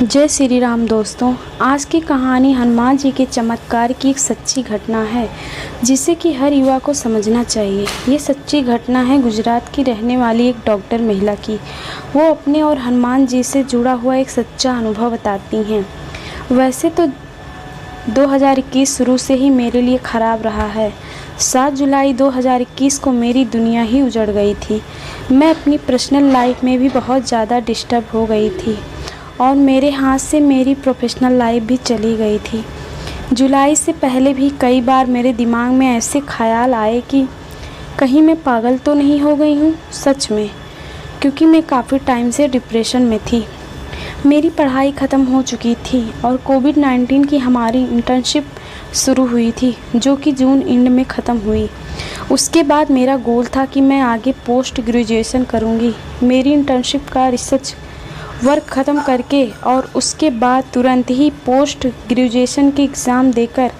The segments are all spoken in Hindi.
जय श्री राम दोस्तों। आज की कहानी हनुमान जी के चमत्कार की एक सच्ची घटना है जिसे कि हर युवा को समझना चाहिए। ये सच्ची घटना है गुजरात की रहने वाली एक डॉक्टर महिला की। वो अपने और हनुमान जी से जुड़ा हुआ एक सच्चा अनुभव बताती हैं। वैसे तो 2021 शुरू से ही मेरे लिए ख़राब रहा है। 7 जुलाई 2021 को मेरी दुनिया ही उजड़ गई थी। मैं अपनी पर्सनल लाइफ में भी बहुत ज़्यादा डिस्टर्ब हो गई थी और मेरे हाथ से मेरी प्रोफेशनल लाइफ भी चली गई थी। जुलाई से पहले भी कई बार मेरे दिमाग में ऐसे ख़याल आए कि कहीं मैं पागल तो नहीं हो गई हूँ। सच में, क्योंकि मैं काफ़ी टाइम से डिप्रेशन में थी। मेरी पढ़ाई ख़त्म हो चुकी थी और कोविड-19 की हमारी इंटर्नशिप शुरू हुई थी जो कि जून एंड में ख़त्म हुई। उसके बाद मेरा गोल था कि मैं आगे पोस्ट ग्रेजुएशन करूँगी। मेरी इंटर्नशिप का रिसर्च वर्क ख़त्म करके और उसके बाद तुरंत ही पोस्ट ग्रेजुएशन के एग्ज़ाम देकर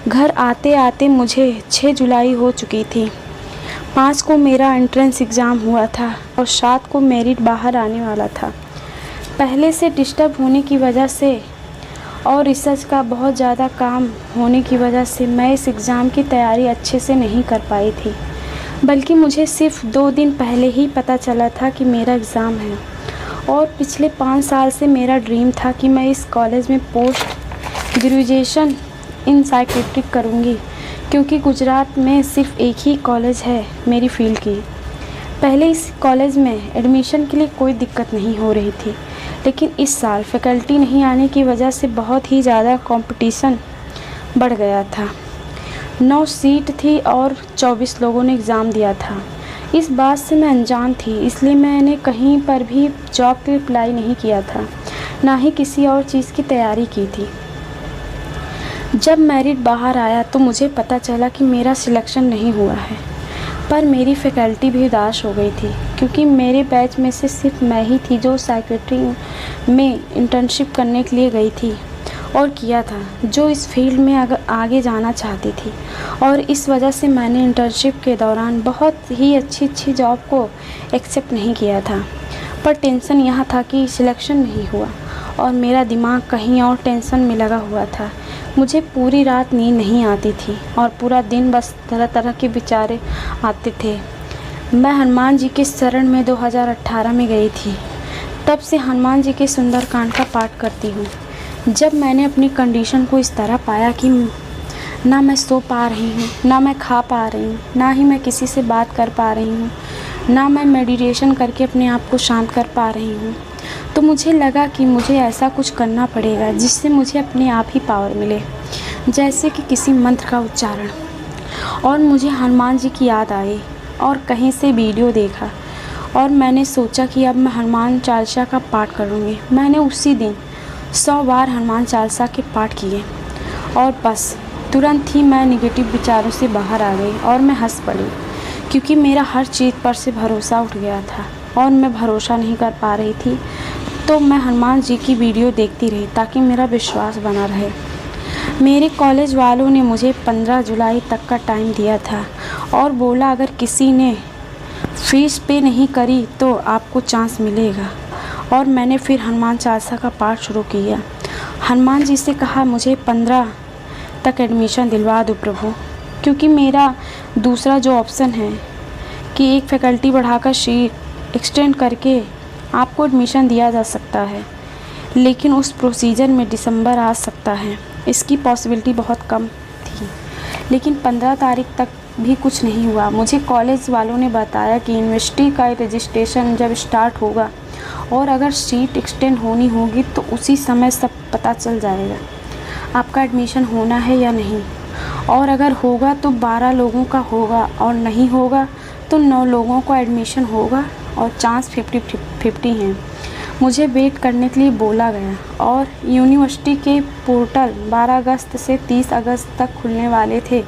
घर आते आते मुझे 6 जुलाई हो चुकी थी। 5 को मेरा एंट्रेंस एग्ज़ाम हुआ था और 7 को मेरिट बाहर आने वाला था। पहले से डिस्टर्ब होने की वजह से और रिसर्च का बहुत ज़्यादा काम होने की वजह से मैं इस एग्ज़ाम की तैयारी अच्छे से नहीं कर पाई थी, बल्कि मुझे सिर्फ 2 दिन पहले ही पता चला था कि मेरा एग्ज़ाम है। और पिछले 5 साल से मेरा ड्रीम था कि मैं इस कॉलेज में पोस्ट ग्रेजुएशन इन साइकेट्रिक करूँगी, क्योंकि गुजरात में सिर्फ एक ही कॉलेज है मेरी फील्ड की। पहले इस कॉलेज में एडमिशन के लिए कोई दिक्कत नहीं हो रही थी, लेकिन इस साल फैकल्टी नहीं आने की वजह से बहुत ही ज़्यादा कंपटीशन बढ़ गया था। 9 सीट थी और 24 लोगों ने एग्ज़ाम दिया था। इस बात से मैं अनजान थी, इसलिए मैंने कहीं पर भी जॉब के लिए अप्लाई नहीं किया था, ना ही किसी और चीज़ की तैयारी की थी। जब मेरिट बाहर आया तो मुझे पता चला कि मेरा सिलेक्शन नहीं हुआ है, पर मेरी फैकल्टी भी उदास हो गई थी, क्योंकि मेरे बैच में से सिर्फ मैं ही थी जो साइकेट्री में इंटर्नशिप करने के लिए गई थी और किया था, जो इस फील्ड में आगे जाना चाहती थी। और इस वजह से मैंने इंटर्नशिप के दौरान बहुत ही अच्छी जॉब को एक्सेप्ट नहीं किया था। पर टेंशन यह था कि सिलेक्शन नहीं हुआ और मेरा दिमाग कहीं और टेंशन में लगा हुआ था। मुझे पूरी रात नींद नहीं आती थी और पूरा दिन बस तरह तरह के विचार आते थे। मैं हनुमान जी के शरण में 2018 में गई थी। तब से हनुमान जी के सुंदरकांड का पाठ करती हूँ। जब मैंने अपनी कंडीशन को इस तरह पाया कि ना मैं सो पा रही हूँ, ना मैं खा पा रही हूँ, ना ही मैं किसी से बात कर पा रही हूँ, ना मैं मेडिटेशन करके अपने आप को शांत कर पा रही हूँ, तो मुझे लगा कि मुझे ऐसा कुछ करना पड़ेगा जिससे मुझे अपने आप ही पावर मिले, जैसे कि किसी मंत्र का उच्चारण। और मुझे हनुमान जी की याद आई और कहीं से वीडियो देखा और मैंने सोचा कि अब मैं हनुमान चालीसा का पाठ करूँगी। मैंने उसी दिन 100 बार हनुमान चालीसा के पाठ किए और बस तुरंत ही मैं निगेटिव विचारों से बाहर आ गई और मैं हंस पड़ी, क्योंकि मेरा हर चीज़ पर से भरोसा उठ गया था और मैं भरोसा नहीं कर पा रही थी। तो मैं हनुमान जी की वीडियो देखती रही ताकि मेरा विश्वास बना रहे। मेरे कॉलेज वालों ने मुझे 15 जुलाई तक का टाइम दिया था और बोला अगर किसी ने फीस पे नहीं करी तो आपको चांस मिलेगा। और मैंने फिर हनुमान चालीसा का पाठ शुरू किया। हनुमान जी से कहा मुझे 15 तक एडमिशन दिलवा दो प्रभु, क्योंकि मेरा दूसरा जो ऑप्शन है कि एक फैकल्टी बढ़ाकर सीट एक्सटेंड करके आपको एडमिशन दिया जा सकता है, लेकिन उस प्रोसीजर में दिसंबर आ सकता है, इसकी पॉसिबिलिटी बहुत कम थी। लेकिन 15 तारीख तक भी कुछ नहीं हुआ। मुझे कॉलेज वालों ने बताया कि यूनिवर्सिटी का रजिस्ट्रेशन जब स्टार्ट होगा और अगर सीट एक्सटेंड होनी होगी तो उसी समय सब पता चल जाएगा आपका एडमिशन होना है या नहीं। और अगर होगा तो 12 लोगों का होगा और नहीं होगा तो 9 लोगों का एडमिशन होगा और चांस 50-50 हैं। मुझे वेट करने के लिए बोला गया और यूनिवर्सिटी के पोर्टल 12 अगस्त से 30 अगस्त तक खुलने वाले थे।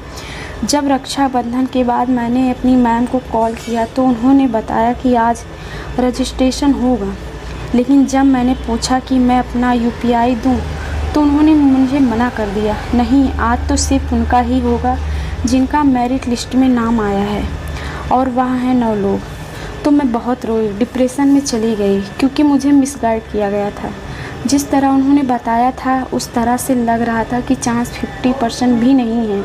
जब रक्षाबंधन के बाद मैंने अपनी मैम को कॉल किया तो उन्होंने बताया कि आज रजिस्ट्रेशन होगा, लेकिन जब मैंने पूछा कि मैं अपना UPI दूं तो उन्होंने मुझे मना कर दिया। नहीं, आज तो सिर्फ उनका ही होगा जिनका मेरिट लिस्ट में नाम आया है और वहाँ हैं 9 लोग। तो मैं बहुत रोई, डिप्रेशन में चली गई, क्योंकि मुझे मिसगाइड किया गया था। जिस तरह उन्होंने बताया था उस तरह से लग रहा था कि चांस 50% भी नहीं है।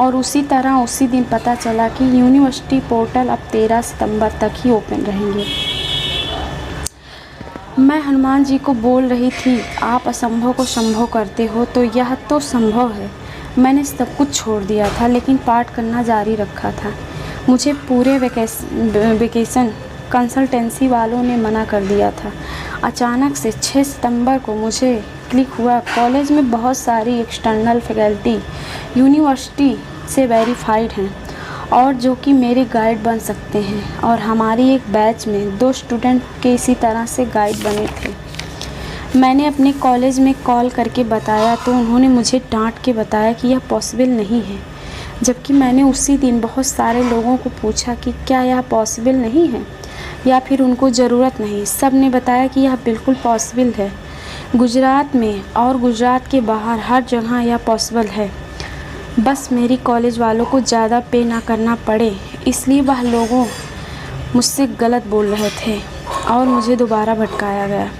और उसी तरह उसी दिन पता चला कि यूनिवर्सिटी पोर्टल अब 13 सितंबर तक ही ओपन रहेंगे। मैं हनुमान जी को बोल रही थी, आप असंभव को संभव करते हो तो यह तो संभव है। मैंने सब कुछ छोड़ दिया था लेकिन पाठ करना जारी रखा था। मुझे पूरे वेकेशन कंसल्टेंसी वालों ने मना कर दिया था। अचानक से 6 सितंबर को मुझे क्लिक हुआ, कॉलेज में बहुत सारी एक्सटर्नल फैकल्टी यूनिवर्सिटी से वेरीफाइड हैं और जो कि मेरे गाइड बन सकते हैं। और हमारी एक बैच में 2 स्टूडेंट के इसी तरह से गाइड बने थे। मैंने अपने कॉलेज में कॉल करके बताया तो उन्होंने मुझे डांट के बताया कि यह पॉसिबल नहीं है, जबकि मैंने उसी दिन बहुत सारे लोगों को पूछा कि क्या यह पॉसिबल नहीं है या फिर उनको ज़रूरत नहीं। सब ने बताया कि यह बिल्कुल पॉसिबल है। गुजरात में और गुजरात के बाहर हर जगह यह पॉसिबल है। बस मेरी कॉलेज वालों को ज़्यादा पे ना करना पड़े, इसलिए वह लोगों मुझसे गलत बोल रहे थे और मुझे दोबारा भटकाया गया।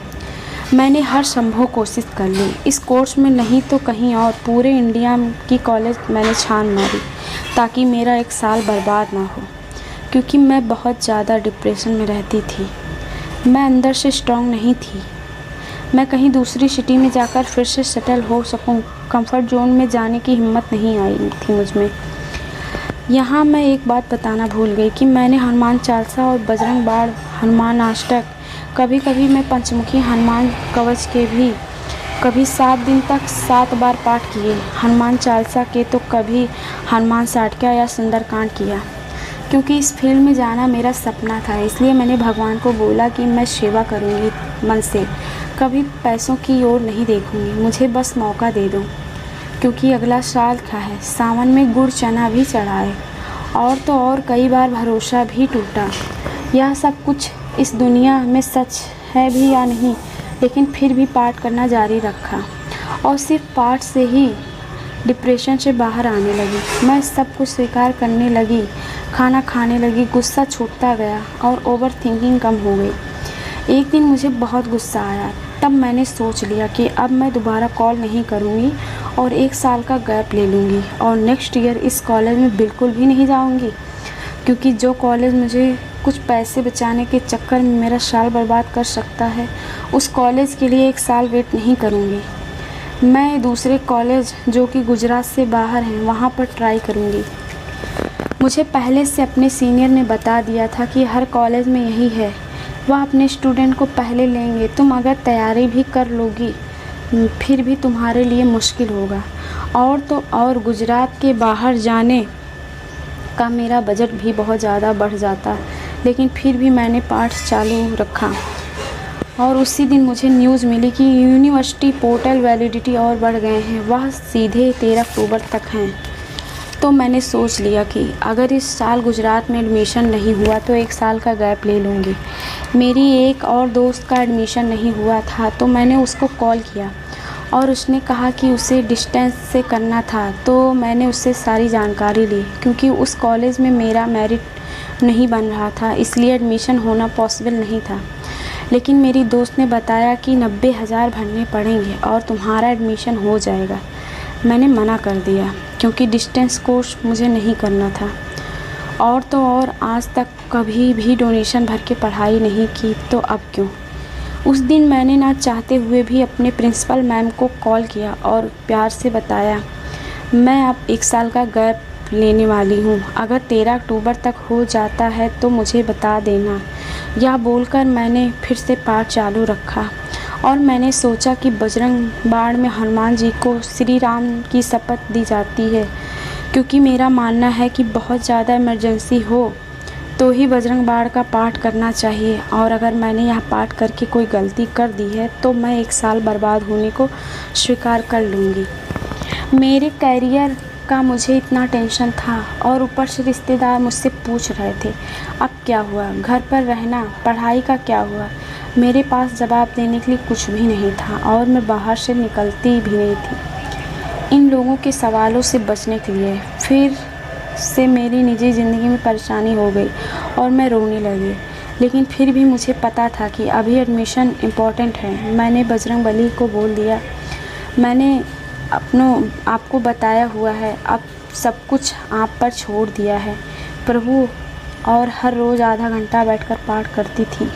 मैंने हर संभव कोशिश कर ली। इस कोर्स में नहीं तो कहीं और पूरे इंडिया की कॉलेज मैंने छान मारी ताकि मेरा 1 साल बर्बाद ना हो, क्योंकि मैं बहुत ज़्यादा डिप्रेशन में रहती थी। मैं अंदर से स्ट्रांग नहीं थी। मैं कहीं दूसरी सिटी में जाकर फिर से सेटल हो सकूं, कंफर्ट जोन में जाने की हिम्मत नहीं आई थी मुझ में। यहाँ मैं एक बात बताना भूल गई कि मैंने हनुमान चालीसा और बजरंग बाण, हनुमान अष्टक, कभी कभी मैं पंचमुखी हनुमान कवच के भी कभी 7 दिन तक 7 बार पाठ किए। हनुमान चालीसा के तो कभी हनुमान साटका या सुंदरकांड किया। क्योंकि इस फील्ड में जाना मेरा सपना था, इसलिए मैंने भगवान को बोला कि मैं सेवा करूंगी मन से, कभी पैसों की ओर नहीं देखूंगी, मुझे बस मौका दे दो। क्योंकि अगला साल का है, सावन में गुड़ चना भी चढ़ाए और तो और कई बार भरोसा भी टूटा। यह सब कुछ इस दुनिया में सच है भी या नहीं, लेकिन फिर भी पाठ करना जारी रखा और सिर्फ पाठ से ही डिप्रेशन से बाहर आने लगी। मैं सब कुछ स्वीकार करने लगी, खाना खाने लगी, गुस्सा छूटता गया और ओवर थिंकिंग कम हो गई। एक दिन मुझे बहुत गुस्सा आया, तब मैंने सोच लिया कि अब मैं दोबारा कॉल नहीं करूँगी और 1 साल का गैप ले लूँगी और नेक्स्ट ईयर इस कॉलेज में बिल्कुल भी नहीं जाऊँगी। क्योंकि जो कॉलेज मुझे कुछ पैसे बचाने के चक्कर में मेरा साल बर्बाद कर सकता है, उस कॉलेज के लिए 1 साल वेट नहीं करूँगी। मैं दूसरे कॉलेज जो कि गुजरात से बाहर हैं वहाँ पर ट्राई करूँगी। मुझे पहले से अपने सीनियर ने बता दिया था कि हर कॉलेज में यही है, वह अपने स्टूडेंट को पहले लेंगे। तुम अगर तैयारी भी कर लोगी फिर भी तुम्हारे लिए मुश्किल होगा। और तो और गुजरात के बाहर जाने का मेरा बजट भी बहुत ज़्यादा बढ़ जाता, लेकिन फिर भी मैंने पाठ चालू रखा। और उसी दिन मुझे न्यूज़ मिली कि यूनिवर्सिटी पोर्टल वैलिडिटी और बढ़ गए हैं, वह सीधे 13 अक्टूबर तक हैं। तो मैंने सोच लिया कि अगर इस साल गुजरात में एडमिशन नहीं हुआ तो 1 साल का गैप ले लूँगी। मेरी एक और दोस्त का एडमिशन नहीं हुआ था तो मैंने उसको कॉल किया और उसने कहा कि उसे डिस्टेंस से करना था। तो मैंने उससे सारी जानकारी ली। क्योंकि उस कॉलेज में मेरा मेरिट नहीं बन रहा था, इसलिए एडमिशन होना पॉसिबल नहीं था। लेकिन मेरी दोस्त ने बताया कि 90,000 भरने पड़ेंगे और तुम्हारा एडमिशन हो जाएगा। मैंने मना कर दिया क्योंकि डिस्टेंस कोर्स मुझे नहीं करना था। और तो और आज तक कभी भी डोनेशन भर के पढ़ाई नहीं की, तो अब क्यों। उस दिन मैंने ना चाहते हुए भी अपने प्रिंसिपल मैम को कॉल किया और प्यार से बताया, मैं अब 1 साल का गैप लेने वाली हूँ, अगर 13 अक्टूबर तक हो जाता है तो मुझे बता देना। यह बोलकर मैंने फिर से पाठ चालू रखा और मैंने सोचा कि बजरंग बाण में हनुमान जी को श्री राम की शपथ दी जाती है, क्योंकि मेरा मानना है कि बहुत ज़्यादा इमरजेंसी हो तो ही बजरंग बाण का पाठ करना चाहिए। और अगर मैंने यह पाठ करके कोई गलती कर दी है तो मैं 1 साल बर्बाद होने को स्वीकार कर लूँगी। मेरे कैरियर का मुझे इतना टेंशन था और ऊपर से रिश्तेदार मुझसे पूछ रहे थे अब क्या हुआ, घर पर रहना, पढ़ाई का क्या हुआ। मेरे पास जवाब देने के लिए कुछ भी नहीं था और मैं बाहर से निकलती भी नहीं थी इन लोगों के सवालों से बचने के लिए। फिर से मेरी निजी ज़िंदगी में परेशानी हो गई और मैं रोने लगी। लेकिन फिर भी मुझे पता था कि अभी एडमिशन इम्पोर्टेंट है। मैंने बजरंगबली को बोल दिया, मैंने आपको बताया हुआ है, अब सब कुछ आप पर छोड़ दिया है प्रभु। और हर रोज़ आधा घंटा बैठकर पाठ करती थी।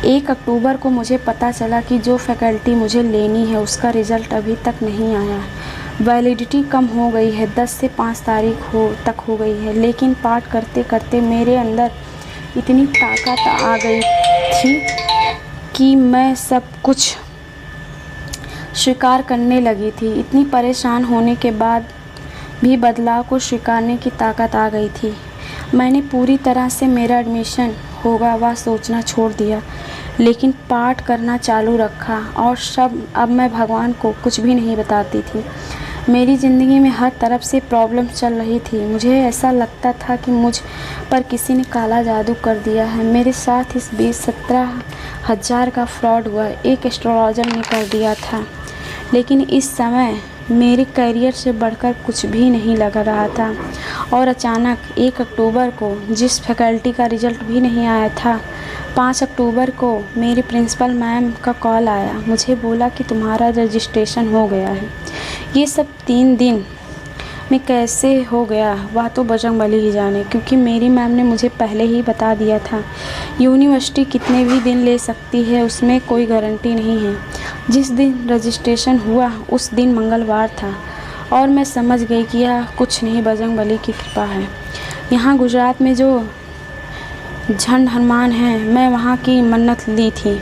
1 अक्टूबर को मुझे पता चला कि जो फैकल्टी मुझे लेनी है उसका रिज़ल्ट अभी तक नहीं आया। वैलिडिटी कम हो गई है, 10 से 5 तारीख तक हो गई है। लेकिन पाठ करते करते मेरे अंदर इतनी ताकत आ गई थी कि मैं सब कुछ स्वीकार करने लगी थी। इतनी परेशान होने के बाद भी बदलाव को स्वीकारने की ताकत आ गई थी। मैंने पूरी तरह से मेरा एडमिशन होगा वह सोचना छोड़ दिया, लेकिन पाठ करना चालू रखा। और अब मैं भगवान को कुछ भी नहीं बताती थी। मेरी ज़िंदगी में हर तरफ से प्रॉब्लम चल रही थी। मुझे ऐसा लगता था कि मुझ पर किसी ने काला जादू कर दिया है। मेरे साथ इस बीच 17,000 का फ्रॉड हुआ, एक एस्ट्रोलॉजर ने कर दिया था। लेकिन इस समय मेरे करियर से बढ़कर कुछ भी नहीं लग रहा था। और अचानक 1 अक्टूबर को जिस फैकल्टी का रिज़ल्ट भी नहीं आया था, 5 अक्टूबर को मेरी प्रिंसिपल मैम का कॉल आया। मुझे बोला कि तुम्हारा रजिस्ट्रेशन हो गया है। ये सब 3 दिन में कैसे हो गया वह तो बजरंगबली ही जाने, क्योंकि मेरी मैम ने मुझे पहले ही बता दिया था। यूनिवर्सिटी कितने भी दिन ले सकती है, उसमें कोई गारंटी नहीं है। जिस दिन रजिस्ट्रेशन हुआ उस दिन मंगलवार था और मैं समझ गई कि यह कुछ नहीं बजरंगबली की कृपा है। यहाँ गुजरात में जो झंड हनुमान है, मैं वहाँ की मन्नत ली थी।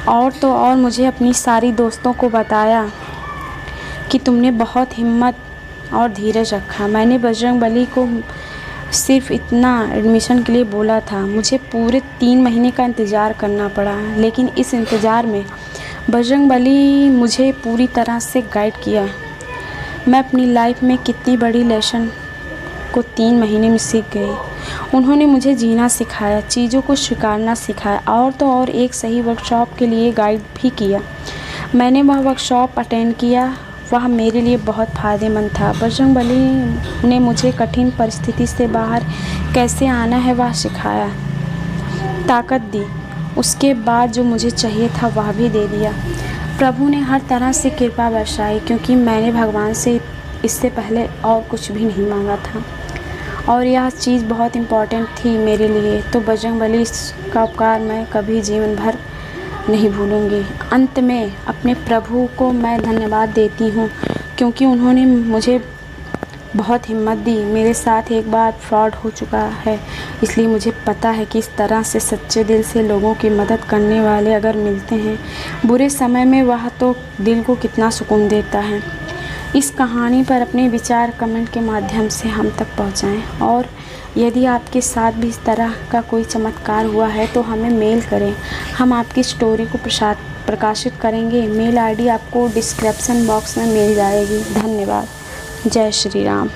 और तो और मुझे अपनी सारी दोस्तों को बताया कि तुमने बहुत हिम्मत और धीरज रखा। मैंने बजरंगबली को सिर्फ इतना एडमिशन के लिए बोला था। मुझे पूरे 3 महीने का इंतज़ार करना पड़ा, लेकिन इस इंतज़ार में बजरंगबली मुझे पूरी तरह से गाइड किया। मैं अपनी लाइफ में कितनी बड़ी लेसन को 3 महीने में सीख गई। उन्होंने मुझे जीना सिखाया, चीज़ों को स्वीकारना सिखाया, और तो और एक सही वर्कशॉप के लिए गाइड भी किया। मैंने वह वर्कशॉप अटेंड किया, वह मेरे लिए बहुत फ़ायदेमंद था। बजरंगबली ने मुझे कठिन परिस्थिति से बाहर कैसे आना है वह सिखाया, ताकत दी। उसके बाद जो मुझे चाहिए था वह भी दे दिया। प्रभु ने हर तरह से कृपा बरसाई, क्योंकि मैंने भगवान से इससे पहले और कुछ भी नहीं मांगा था और यह चीज़ बहुत इम्पॉर्टेंट थी मेरे लिए। तो बजरंगबली का उपकार मैं कभी जीवन भर नहीं भूलूंगी। अंत में अपने प्रभु को मैं धन्यवाद देती हूँ, क्योंकि उन्होंने मुझे बहुत हिम्मत दी। मेरे साथ एक बार फ्रॉड हो चुका है, इसलिए मुझे पता है कि इस तरह से सच्चे दिल से लोगों की मदद करने वाले अगर मिलते हैं बुरे समय में, वह तो दिल को कितना सुकून देता है। इस कहानी पर अपने विचार कमेंट के माध्यम से हम तक पहुंचाएं, और यदि आपके साथ भी इस तरह का कोई चमत्कार हुआ है तो हमें मेल करें। हम आपकी स्टोरी को प्रकाशित करेंगे। मेल आईडी आपको डिस्क्रिप्शन बॉक्स में मिल जाएगी। धन्यवाद। जय श्री राम।